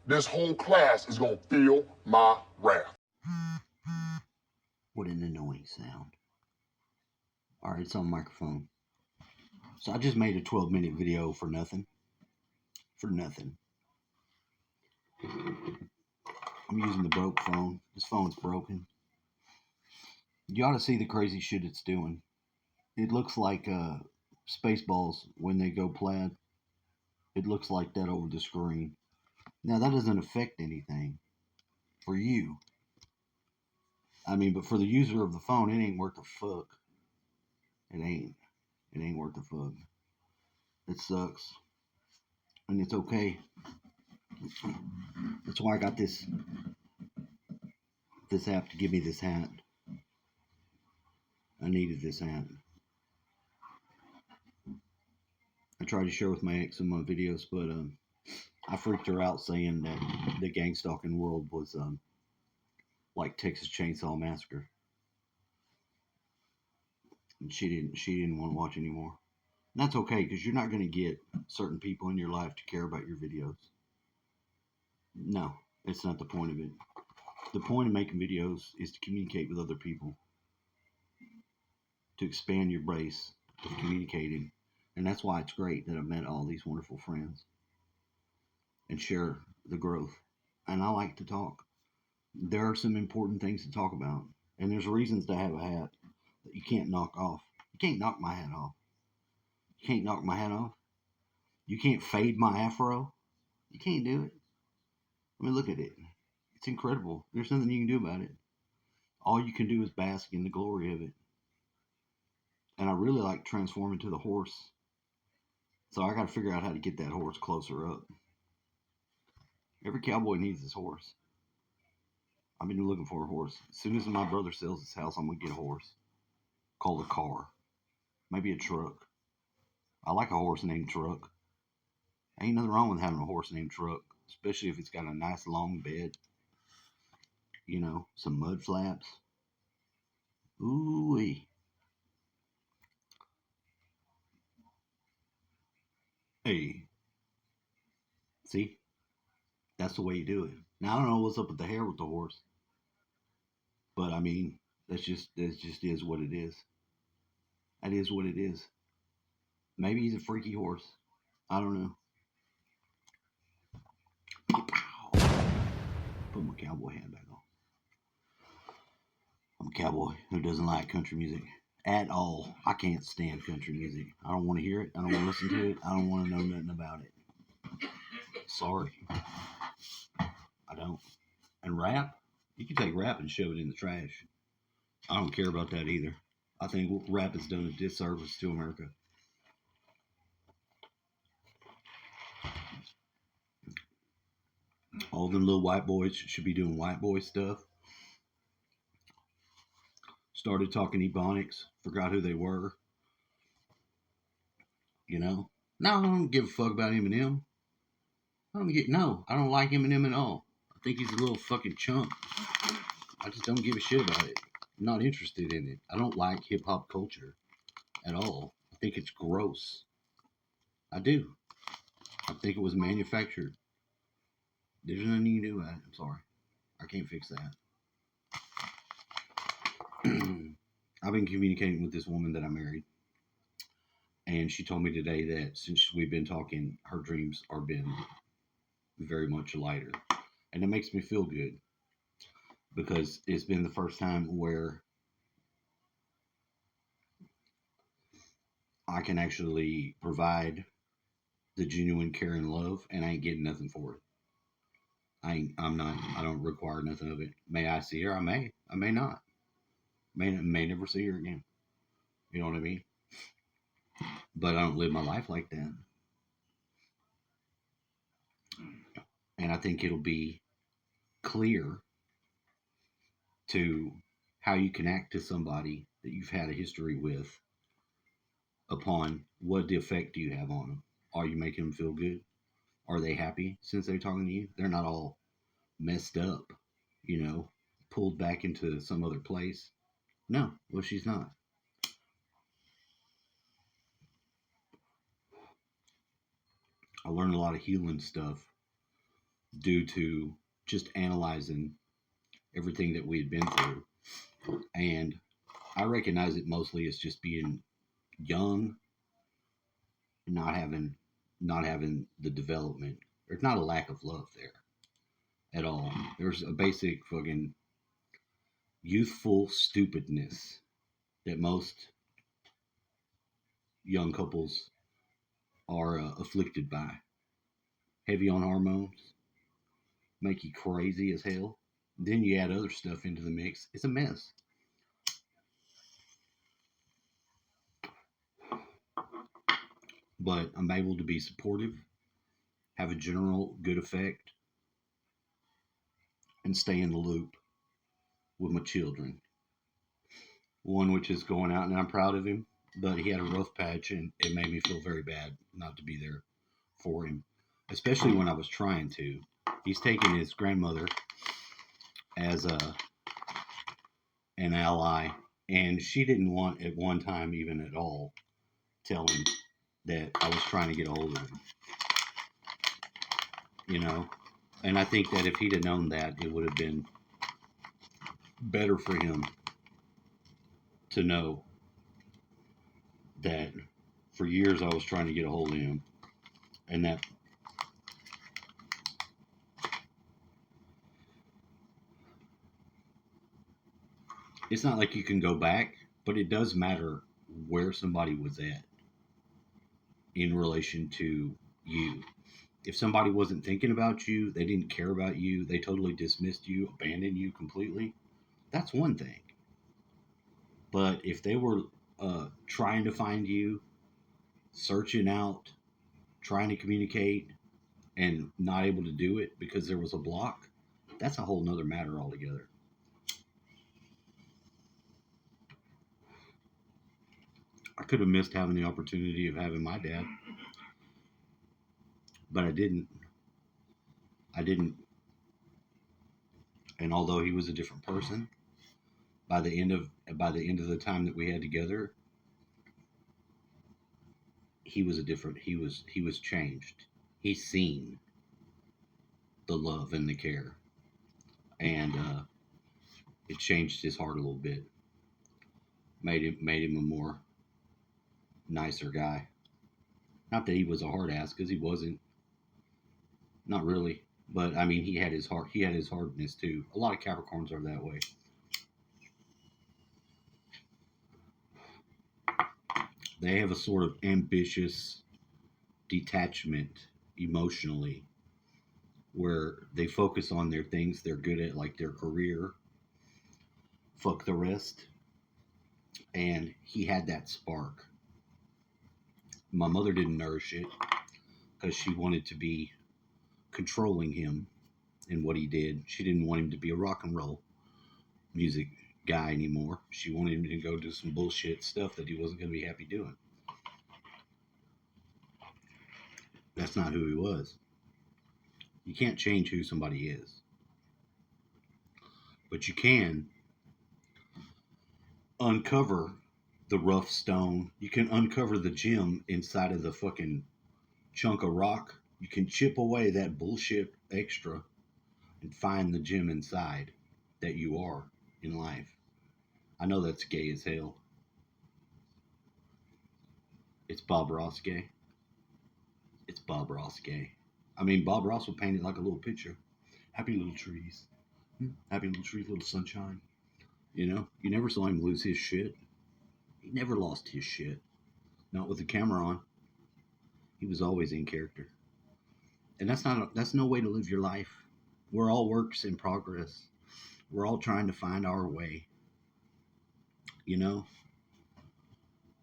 This whole class is gonna feel my wrath. What an annoying sound. Alright, it's on microphone. So I just made a 12-minute video for nothing. For nothing. I'm using the broke phone. This phone's broken. You ought to see the crazy shit it's doing. It looks like Spaceballs when they go plaid. It looks like that over the screen. Now, that doesn't affect anything for you. I mean, but for the user of the phone, it ain't worth a fuck. It ain't. It ain't worth a fuck. It sucks. And it's okay. That's why I got this app to give me this hat. I needed this hat. I tried to share with my ex in my videos, but I freaked her out saying that the gang stalking world was like Texas Chainsaw Massacre. And she didn't want to watch anymore. And that's okay, because you're not going to get certain people in your life to care about your videos. No, it's not the point of it. The point of making videos is to communicate with other people, to expand your base of communicating. And that's why it's great that I've met all these wonderful friends and share the growth. And I like to talk. There are some important things to talk about. And there's reasons to have a hat that you can't knock off. You can't knock my hat off. You can't knock my hat off. You can't fade my afro. You can't do it. I mean, look at it. It's incredible. There's nothing you can do about it. All you can do is bask in the glory of it. And I really like transforming to the horse. So I got to figure out how to get that horse closer up. Every cowboy needs his horse. I've been looking for a horse. As soon as my brother sells his house, I'm going to get a horse. Called a car. Maybe a truck. I like a horse named Truck. Ain't nothing wrong with having a horse named Truck. Especially if it's got a nice long bed. You know, some mud flaps. Ooh-wee. Hey. See? That's the way you do it. Now, I don't know what's up with the hair with the horse. But, I mean, that just is what it is. That is what it is. Maybe he's a freaky horse. I don't know. Put my cowboy hat back on. I'm a cowboy who doesn't like country music at all. I can't stand country music. I don't want to hear it. I don't want to listen to it. I don't want to know nothing about it. Sorry. I don't. And rap? You can take rap and shove it in the trash. I don't care about that either. I think rap has done a disservice to America. All them little white boys should be doing white boy stuff. Started talking Ebonics, forgot who they were. You know? No, I don't give a fuck about Eminem. I don't like Eminem at all. I think he's a little fucking chump. I just don't give a shit about it. I'm not interested in it. I don't like hip hop culture at all. I think it's gross. I do. I think it was manufactured. There's nothing you can do about it. I'm sorry. I can't fix that. I've been communicating with this woman that I married. And she told me today that since we've been talking, her dreams are been very much lighter. And it makes me feel good. Because it's been the first time where I can actually provide the genuine care and love, and I ain't getting nothing for it. I don't require nothing of it. May I see her? I may not. May never see her again. You know what I mean? But I don't live my life like that. And I think it'll be clear to how you can act to somebody that you've had a history with upon what the effect do you have on them. Are you making them feel good? Are they happy since they're talking to you? They're not all messed up, you know, pulled back into some other place. No, well, she's not. I learned a lot of healing stuff due to just analyzing everything that we had been through. And I recognize it mostly as just being young and not having the development. There's not a lack of love there at all. There's a basic fucking youthful stupidness that most young couples are afflicted by. Heavy on hormones, make you crazy as hell. Then you add other stuff into the mix. It's a mess. But I'm able to be supportive, have a general good effect, and stay in the loop with my children. One which is going out, and I'm proud of him, but he had a rough patch, and it made me feel very bad not to be there for him, especially when I was trying to. He's taking his grandmother as an ally, and she didn't want at one time even at all tell him that I was trying to get a hold of him, you know. And I think that if he'd have known that, it would have been better for him to know that for years I was trying to get a hold of him, and that it's not like you can go back, but it does matter where somebody was at in relation to you. If somebody wasn't thinking about you, they didn't care about you, they totally dismissed you, abandoned you completely, that's one thing. But if they were trying to find you, searching out, trying to communicate, and not able to do it because there was a block, that's a whole nother matter altogether. I could have missed having the opportunity of having my dad, but I didn't. I didn't. And although he was a different person, by the end of the time that we had together, he was changed. He's seen the love and the care, and it changed his heart a little bit. Made him a more nicer guy. Not that he was a hard ass, because he wasn't. Not really. But I mean, he had his heart. He had his hardness too. A lot of Capricorns are that way. They have a sort of ambitious detachment emotionally, where they focus on their things they're good at, like their career. Fuck the rest. And he had that spark. My mother didn't nourish it because she wanted to be controlling him in what he did. She didn't want him to be a rock and roll music guy anymore. She wanted him to go do some bullshit stuff that he wasn't going to be happy doing. That's not who he was. You can't change who somebody is, but you can uncover the rough stone. You can uncover the gem inside of the fucking chunk of rock. You can chip away that bullshit extra and find the gem inside that you are in life. I know that's gay as hell. It's Bob Ross gay. It's Bob Ross gay. I mean, Bob Ross would paint it like a little picture. Happy little trees. Happy little trees, little sunshine. You never saw him lose his shit. He never lost his shit. Not with the camera on. He was always in character. And that's no way to live your life. We're all works in progress. We're all trying to find our way. You know?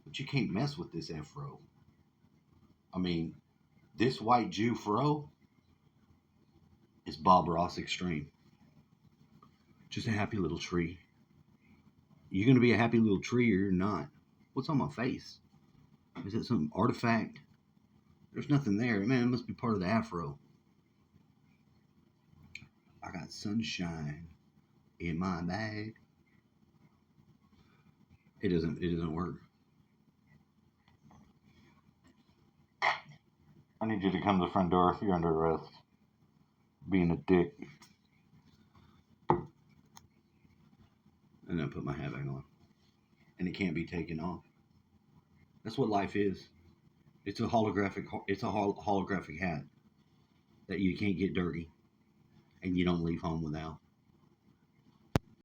But you can't mess with this afro. I mean, this white Jew fro is Bob Ross extreme. Just a happy little tree. You're going to be a happy little tree or you're not. What's on my face? Is it some artifact? There's nothing there. Man, it must be part of the afro. I got sunshine in my bag. It doesn't work. I need you to come to the front door if you're under arrest. being a dick. And then put my hat back on. And it can't be taken off. That's what life is. It's a holographic hat that you can't get dirty and you don't leave home without.